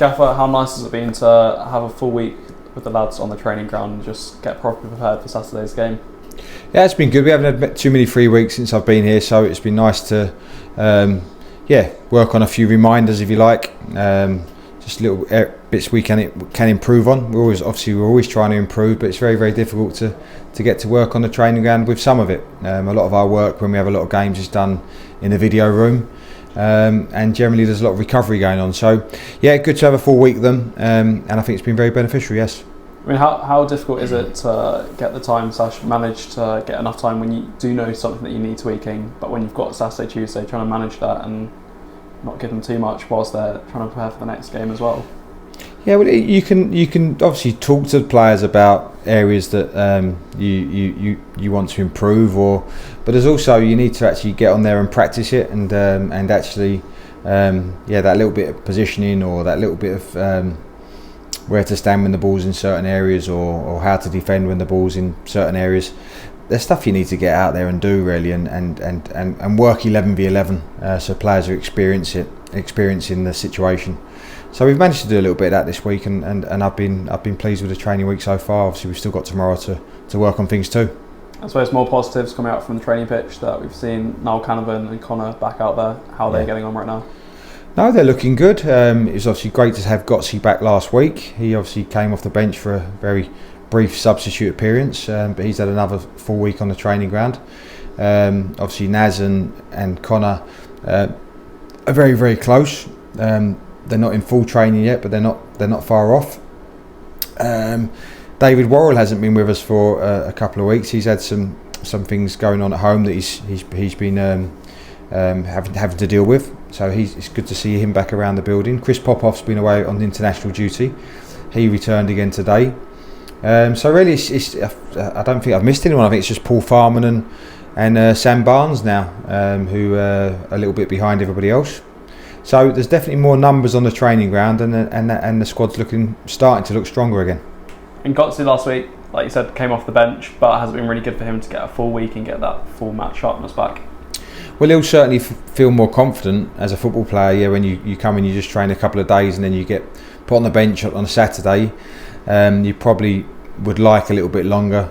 Gaffer, how nice has it been to have a full week with the lads on the training ground and just get properly prepared for Saturday's game? Yeah, it's been good. We haven't had too many free weeks since I've been here, so it's been nice to work on a few reminders, if you like. Just little bits we can improve on. We're always trying to improve, but it's very, very difficult to get to work on the training ground with some of it. A lot of our work when we have a lot of games is done in the video room, and generally there's a lot of recovery going on. So yeah, good to have a full week with them, and I think it's been very beneficial. Yes. I mean, how difficult is it to get the time / manage to get enough time when you do know something that you need tweaking, but when you've got Saturday, Tuesday, trying to manage that and not give them too much whilst they're trying to prepare for the next game as well? Yeah, well, you can obviously talk to the players about areas that you want to improve, but there's also you need to actually get on there and practice it, and actually that little bit of positioning or that little bit of where to stand when the ball's in certain areas, or how to defend when the ball's in certain areas. There's stuff you need to get out there and do really, and work 11v11, so players are experiencing the situation. So we've managed to do a little bit of that this week, and I've been pleased with the training week so far. Obviously we've still got tomorrow to work on things too. I suppose more positives coming out from the training pitch that we've seen Niall Canavan and Connor back out there. How are they getting on right now? No, they're looking good. It was obviously great to have Gotsy back last week. He obviously came off the bench for a very brief substitute appearance, but he's had another full week on the training ground. Obviously Naz and Connor are very, very close. They're not in full training yet, but they're not far off. David Worrell hasn't been with us for a couple of weeks. He's had some things going on at home that he's been having to deal with. So it's good to see him back around the building. Chris Popoff's been away on international duty. He returned again today. So really, I don't think I've missed anyone. I think it's just Paul Farman and Sam Barnes now, who are a little bit behind everybody else. So there's definitely more numbers on the training ground, and the squad's starting to look stronger again. And Gotsy last week, like you said, came off the bench, but has it been really good for him to get a full week and get that full match sharpness back? Well, he'll certainly feel more confident as a football player. Yeah, when you come in, you just train a couple of days, and then you get put on the bench on a Saturday. You probably would like a little bit longer,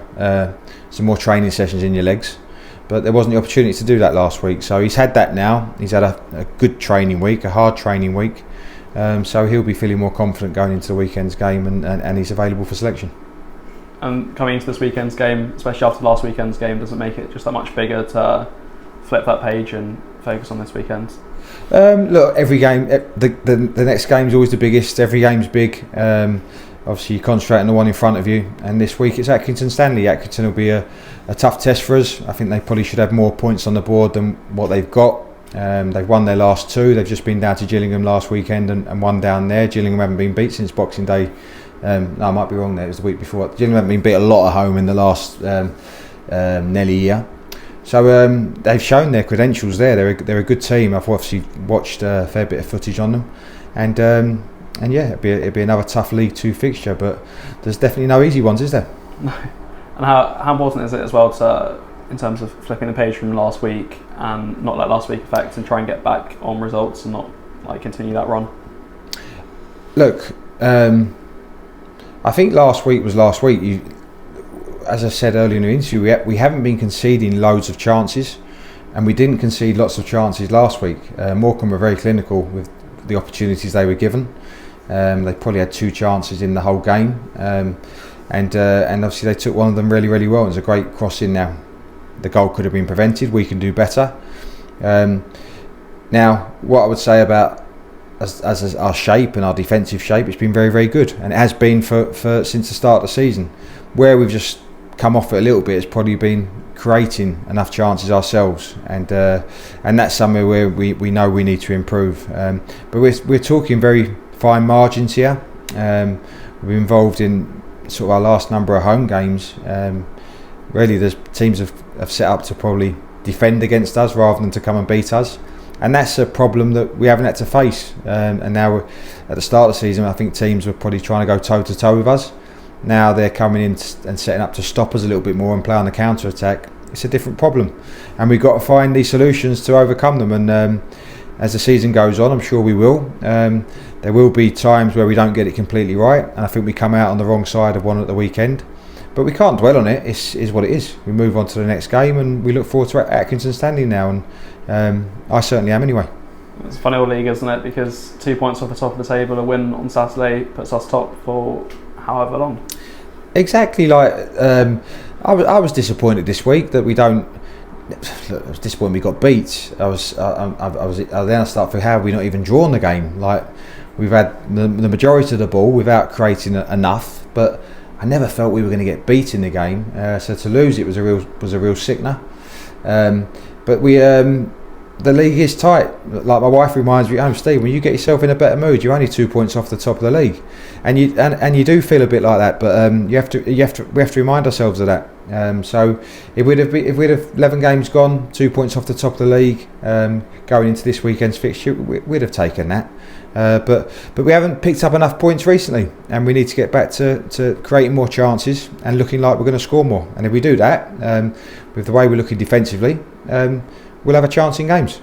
some more training sessions in your legs, but there wasn't the opportunity to do that last week. So he's had that now. He's had a good training week, a hard training week. So he'll be feeling more confident going into the weekend's game, and he's available for selection. And coming into this weekend's game, especially after last weekend's game, does it make it just that much bigger to flip that page and focus on this weekend? Look, every game, the next game's always the biggest. Every game's big. Obviously, you concentrate on the one in front of you, and this week it's Accrington Stanley. Accrington will be a tough test for us. I think they probably should have more points on the board than what they've got. They've won their last two. They've just been down to Gillingham last weekend and won down there. Gillingham haven't been beat since Boxing Day. No, I might be wrong there. It was the week before. Gillingham haven't been beat a lot at home in the last nearly year. So they've shown their credentials there. They're a good team. I've obviously watched a fair bit of footage on them, and yeah, it'd be another tough League Two fixture. But there's definitely no easy ones, is there? No. And how important is it as well to, in terms of flipping the page from last week and not let last week affect, and try and get back on results and not continue that run? Look, I think last week was last week. As I said earlier in the interview, we haven't been conceding loads of chances, and we didn't concede lots of chances last week. Morecambe were very clinical with the opportunities they were given. They probably had 2 chances in the whole game, and obviously they took one of them really, really well. It was a great cross in now. The goal could have been prevented. We can do better. Now, what I would say about as our shape and our defensive shape, it's been very, very good, and it has been for since the start of the season. Where we've just come off it a little bit has probably been creating enough chances ourselves, and that's somewhere where we know we need to improve. But we're talking very fine margins here. We're involved in sort of our last number of home games. Really, there's teams have set up to probably defend against us rather than to come and beat us, and that's a problem that we haven't had to face. And now we're, at the start of the season, I think teams were probably trying to go toe to toe with us. Now they're coming in and setting up to stop us a little bit more and play on the counter attack. It's a different problem, and we've got to find these solutions to overcome them. And as the season goes on, I'm sure we will. There will be times where we don't get it completely right, and I think we come out on the wrong side of one at the weekend. But we can't dwell on it. It's what it is. We move on to the next game, and we look forward to Accrington Stanley now, and I certainly am anyway. It's a funny old league, isn't it? Because 2 points off the top of the table, a win on Saturday puts us top for however long. Exactly. Like I was disappointed this week that we don't. I was disappointed we got beat. I then start for how have we not even drawn the game? Like we've had the majority of the ball without creating enough, but I never felt we were going to get beat in the game. So to lose it was a real sickener. But we. The league is tight. Like my wife reminds me, Steve, when you get yourself in a better mood, you're only 2 points off the top of the league, and you do feel a bit like that. But we have to remind ourselves of that. So if we'd have 11 games gone, 2 points off the top of the league, going into this weekend's fixture, we'd have taken that. But we haven't picked up enough points recently, and we need to get back to creating more chances and looking like we're going to score more. And if we do that, with the way we're looking defensively, we'll have a chance in games.